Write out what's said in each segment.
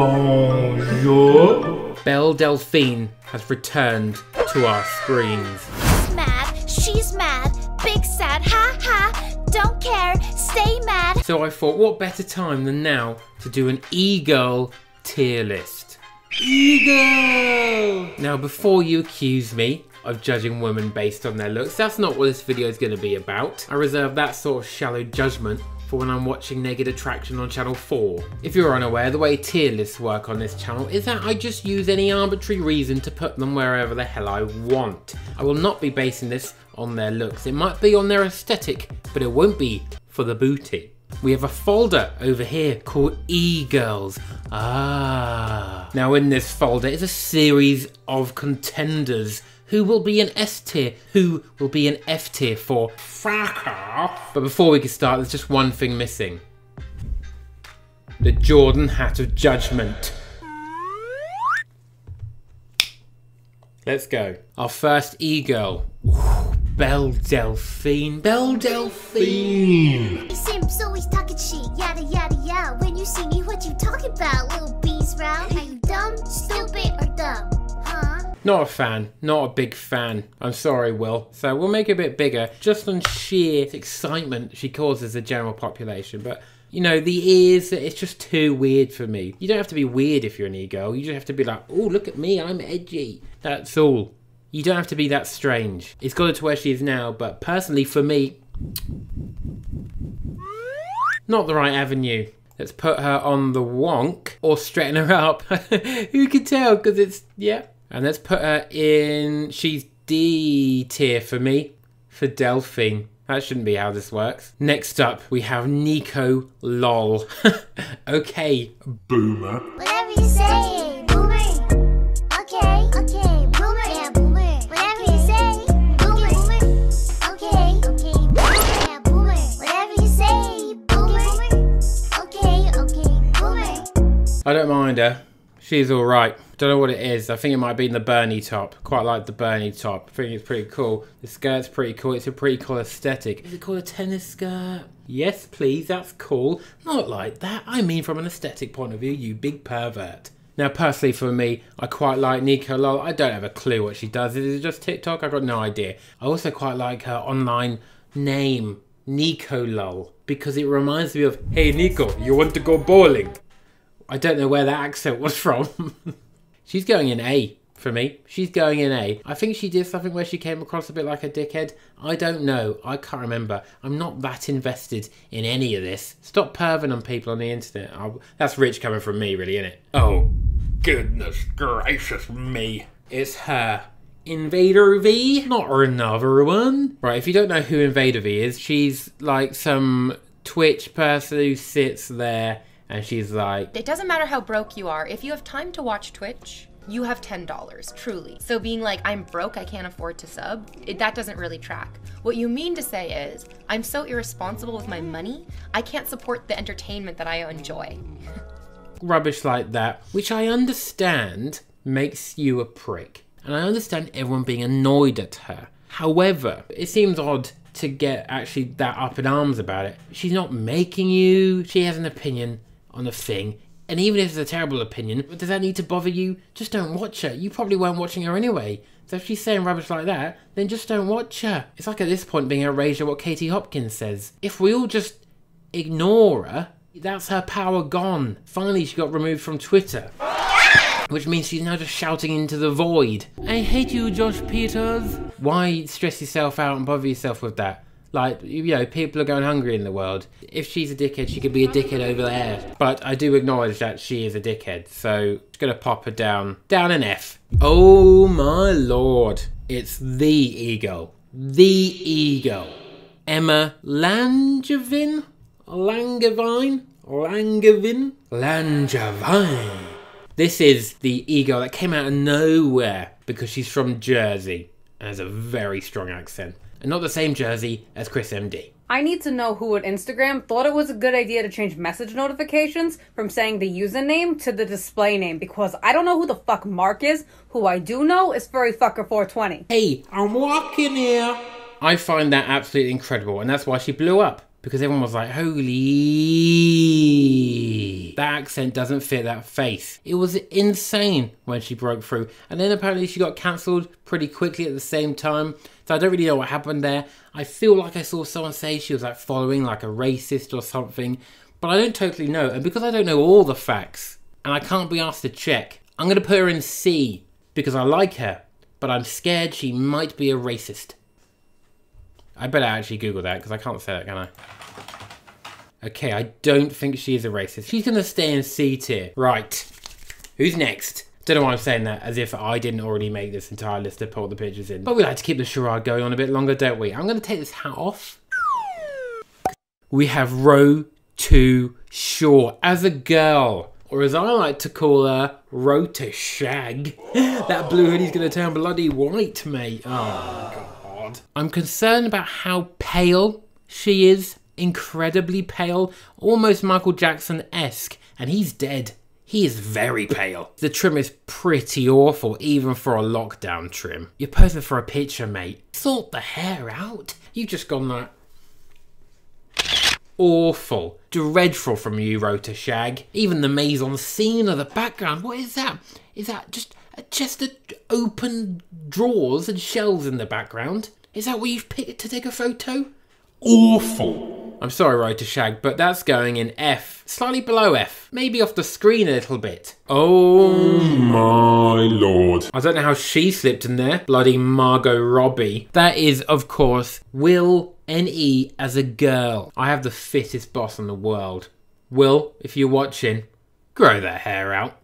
Bonjour. Belle Delphine has returned to our screens. Mad, she's mad, big sad, ha ha, don't care, stay mad. So I thought, what better time than now to do an e-girl tier list. E-girl! Now before you accuse me of judging women based on their looks, that's not what this video is going to be about. I reserve that sort of shallow judgment for when I'm watching Naked Attraction on channel 4. If you're unaware, the way tier lists work on this channel is that I just use any arbitrary reason to put them wherever the hell I want. I will not be basing this on their looks. It might be on their aesthetic, but it won't be for the booty. We have a folder over here called E-Girls. Now in this folder is a series of contenders who will be an S tier, who will be an F tier for fuck off. But before we can start, there's just one thing missing. The Jordan hat of judgment. Let's go. Our first E-girl. Belle Delphine. Belle Delphine. You seems always talking shit, yada yada yada. When you see me, what you talking about, little bees round? Are you dumb, stupid, or dumb? Not a fan, not a big fan. I'm sorry, Will. So we'll make it a bit bigger, just on sheer excitement she causes the general population. But, you know, the ears, it's just too weird for me. You don't have to be weird if you're an e-girl. You just have to be like, oh, look at me, I'm edgy. That's all. You don't have to be that strange. It's got her to where she is now, but personally for me, not the right avenue. Let's put her on the wonk or straighten her up. Who can tell? Because it's, yeah. And let's put her in, she's D tier for me, for Delphine. That shouldn't be how this works. Next up, we have Neekolul. Okay. Boomer. Whatever you say, boomer. Okay, okay, boomer. Yeah, boomer. Whatever you say, boomer. Okay, okay, boomer. Yeah, boomer. Whatever you say, boomer. Okay, okay, boomer. I don't mind her. She's alright. Don't know what it is. I think it might be in the Bernie top. Quite like the Bernie top. I think it's pretty cool. The skirt's pretty cool. It's a pretty cool aesthetic. Is it called a tennis skirt? Yes, please. That's cool. Not like that. I mean from an aesthetic point of view, you big pervert. Now, personally for me, I quite like Neekolul. I don't have a clue what she does. Is it just TikTok? I've got no idea. I also quite like her online name, Neekolul, because it reminds me of, hey Nico, you want to go bowling? I don't know where that accent was from. She's going in A for me. She's going in A. I think she did something where she came across a bit like a dickhead. I don't know. I can't remember. I'm not that invested in any of this. Stop perving on people on the internet. That's rich coming from me, really, innit? Oh, goodness gracious me. It's her. Invader V? Not another one. Right, if you don't know who Invader V is, she's like some Twitch person who sits there and she's like, it doesn't matter how broke you are. If you have time to watch Twitch, you have $10, truly. So being like, I'm broke, I can't afford to sub, that doesn't really track. What you mean to say is, I'm so irresponsible with my money, I can't support the entertainment that I enjoy. Rubbish like that, which I understand makes you a prick. And I understand everyone being annoyed at her. However, it seems odd to get actually that up in arms about it. She's not making you, she has an opinion on a thing, and even if it's a terrible opinion, does that need to bother you? Just don't watch her. You probably weren't watching her anyway. So if she's saying rubbish like that, then just don't watch her. It's like at this point being outraged at what Katie Hopkins says. If we all just ignore her, that's her power gone. Finally, she got removed from Twitter. Which means she's now just shouting into the void. I hate you, Josh Peters. Why stress yourself out and bother yourself with that? Like, you know, people are going hungry in the world. If she's a dickhead, she could be a dickhead over there. But I do acknowledge that she is a dickhead. So, I'm just going to pop her down an F. Oh my lord. It's the e-girl. The e-girl. Emma Langevin? Langevin? This is the e-girl that came out of nowhere because she's from Jersey and has a very strong accent. And not the same Jersey as Chris MD. I need to know who at Instagram thought it was a good idea to change message notifications from saying the username to the display name, because I don't know who the fuck Mark is. Who I do know is Furryfucker420. Hey, I'm walking here. I find that absolutely incredible, and that's why she blew up. because everyone was like, holy, that accent doesn't fit that face. It was insane when she broke through. And then apparently she got cancelled pretty quickly at the same time. So I don't really know what happened there. I feel like I saw someone say she was like following like a racist or something, but I don't totally know. And because I don't know all the facts and I can't be asked to check, I'm going to put her in C because I like her, but I'm scared she might be a racist. I better actually Google that because I can't say that, can I? Okay, I don't think she is a racist. She's going to stay in C tier. Right. Who's next? Don't know why I'm saying that as if I didn't already make this entire list to put all the pictures in. But we like to keep the charade going on a bit longer, don't we? I'm going to take this hat off. We have row 2 Short as a girl. Or as I like to call her, row to shag. That blue hoodie's going to turn bloody white, mate. Oh my god. I'm concerned about how pale she is. Incredibly pale. Almost Michael Jackson-esque. And he's dead. He is very pale. The trim is pretty awful, even for a lockdown trim. You're posing for a picture, mate. Sort the hair out. You've just gone that. Awful. Dreadful from you, Rota Shag. Even the maze on scene of the background. What is that? Is that just a chest of open drawers and shelves in the background? Is that where you've picked to take a photo? Awful. I'm sorry, Rota Shag, but that's going in F. Slightly below F. Maybe off the screen a little bit. Oh my lord. I don't know how she slipped in there. Bloody Margot Robbie. That is, of course, Will N.E. as a girl. I have the fittest boss in the world. Will, if you're watching, grow that hair out.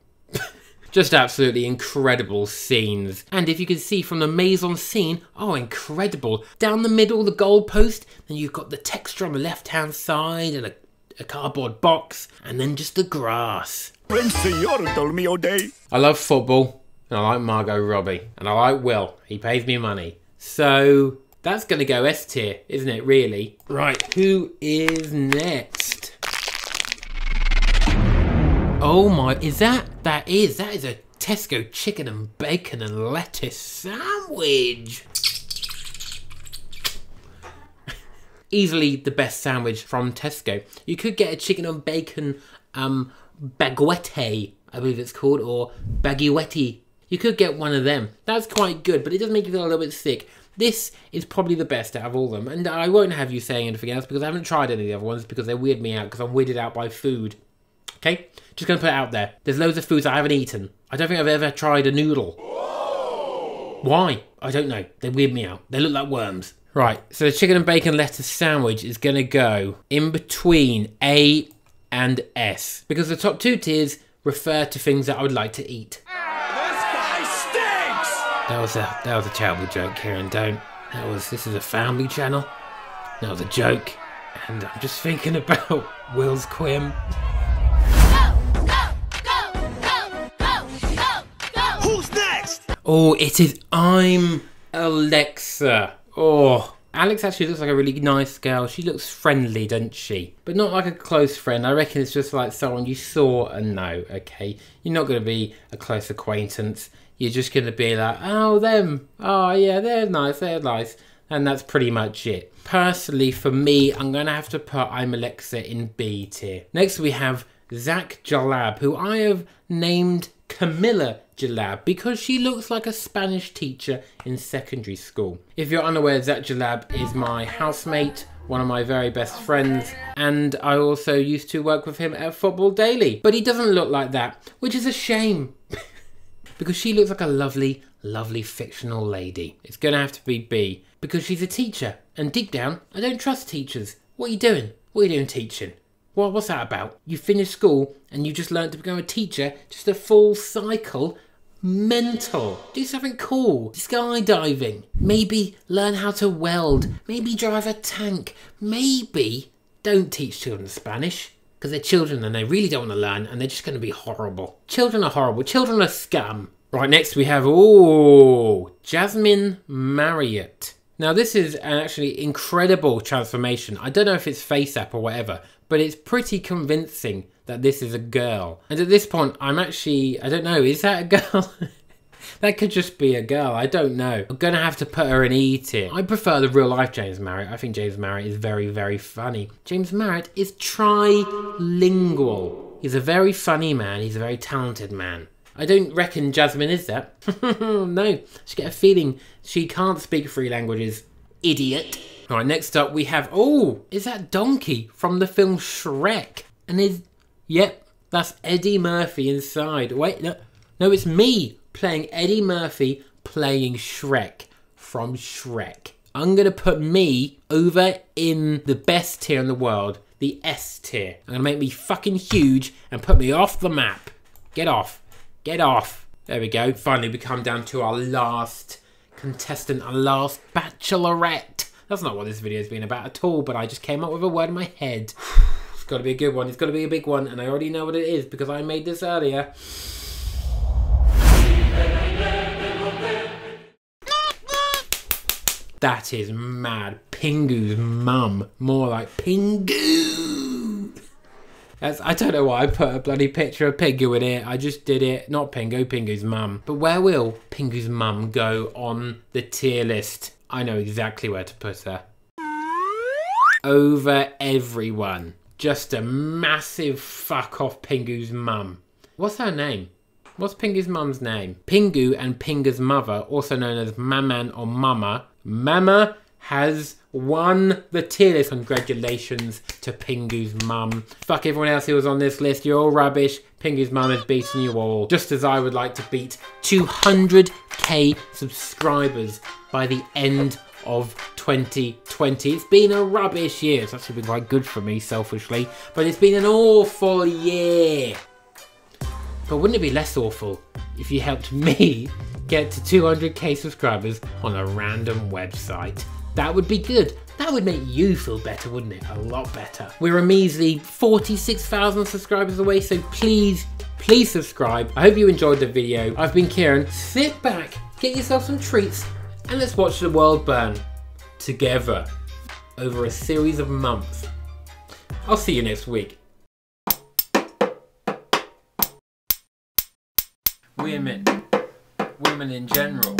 Just absolutely incredible scenes. And if you can see from the maze on scene, oh, incredible. Down the middle, the goalpost, then you've got the texture on the left-hand side and a cardboard box, and then just the grass. I love football, and I like Margot Robbie, and I like Will. He pays me money. So that's going to go S tier, isn't it, really? Right, who is next? Oh my, that is a Tesco chicken and bacon and lettuce sandwich. Easily the best sandwich from Tesco. You could get a chicken and bacon baguette, I believe it's called, or baguette. You could get one of them. That's quite good, but it does make you feel a little bit sick. This is probably the best out of all of them, and I won't have you saying anything else because I haven't tried any of the other ones because they weird me out because I'm weirded out by food. Okay? Just gonna put it out there. There's loads of foods I haven't eaten. I don't think I've ever tried a noodle. Why? I don't know. They weird me out. They look like worms. Right, so the chicken and bacon lettuce sandwich is gonna go in between A and S because the top 2 tiers refer to things that I would like to eat. This guy stinks! That was a terrible joke, Kieran. This is a family channel. That was a joke. And I'm just thinking about Will's Quim. Oh, it is I'm Alexa. Oh, Alex actually looks like a really nice girl. She looks friendly, doesn't she? But not like a close friend. I reckon it's just like someone you saw and know, okay? You're not going to be a close acquaintance. You're just going to be like, oh, them. Oh, yeah, they're nice. And that's pretty much it. Personally, for me, I'm going to have to put I'm Alexa in B tier. Next, we have Zach Jalab, who I have named Camilla Jalab because she looks like a Spanish teacher in secondary school. If you're unaware, Zach Jalab is my housemate, one of my very best friends, and I also used to work with him at Football Daily. But he doesn't look like that, which is a shame because she looks like a lovely, lovely fictional lady. It's gonna have to be B because she's a teacher, and deep down, I don't trust teachers. What are you doing? What are you doing teaching? What's that about? You finished school and you just learned to become a teacher, just a full cycle. Mental. Do something cool. Skydiving. Maybe learn how to weld. Maybe drive a tank. Maybe don't teach children Spanish because they're children and they really don't want to learn and they're just going to be horrible. Children are horrible. Children are scum. Right, next we have, Jasmine Marriott. Now this is an actually incredible transformation. I don't know if it's faceapp or whatever, but it's pretty convincing that this is a girl. And at this point, I'm actually, I don't know, is that a girl? That could just be a girl, I don't know. I'm gonna have to put her in E tier. I prefer the real life James Marriott. I think James Marriott is very, very funny. James Marriott is trilingual. He's a very funny man, he's a very talented man. I don't reckon Jasmine is that. No, I just get a feeling she can't speak 3 languages. Idiot. Alright, next up we have, oh, is that Donkey from the film Shrek? And yep, that's Eddie Murphy inside. Wait, no, it's me playing Eddie Murphy playing Shrek from Shrek. I'm gonna put me over in the best tier in the world, the S tier. I'm gonna make me fucking huge and put me off the map. Get off. Get off. There we go. Finally, we come down to our last contestant, our last bachelorette. That's not what this video has been about at all, but I just came up with a word in my head. It's got to be a good one. It's got to be a big one, and I already know what it is because I made this earlier. That is mad. Pingu's mum. More like Pingu. I don't know why I put a bloody picture of Pingu in it. I just did it. Not Pingu, Pingu's mum. But where will Pingu's mum go on the tier list? I know exactly where to put her. Over everyone. Just a massive fuck off Pingu's mum. What's her name? What's Pingu's mum's name? Pingu and Pingu's mother, also known as Maman or Mama. Mama has won the tier list. Congratulations to Pingu's mum. Fuck everyone else who was on this list. You're all rubbish. Pingu's mum has beaten you all. Just as I would like to beat 200k subscribers by the end of 2020. It's been a rubbish year. It's actually been quite good for me, selfishly. But it's been an awful year. But wouldn't it be less awful if you helped me get to 200k subscribers on a random website? That would be good. That would make you feel better, wouldn't it? A lot better. We're a measly 46,000 subscribers away, so please subscribe. I hope you enjoyed the video. I've been Kieran. Sit back, get yourself some treats, and let's watch the world burn together over a series of months. I'll see you next week. Women in general.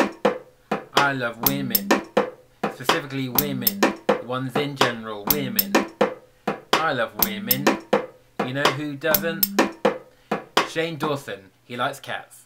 I love women. Specifically women, the ones in general, women. I love women. You know who doesn't? Shane Dawson, he likes cats.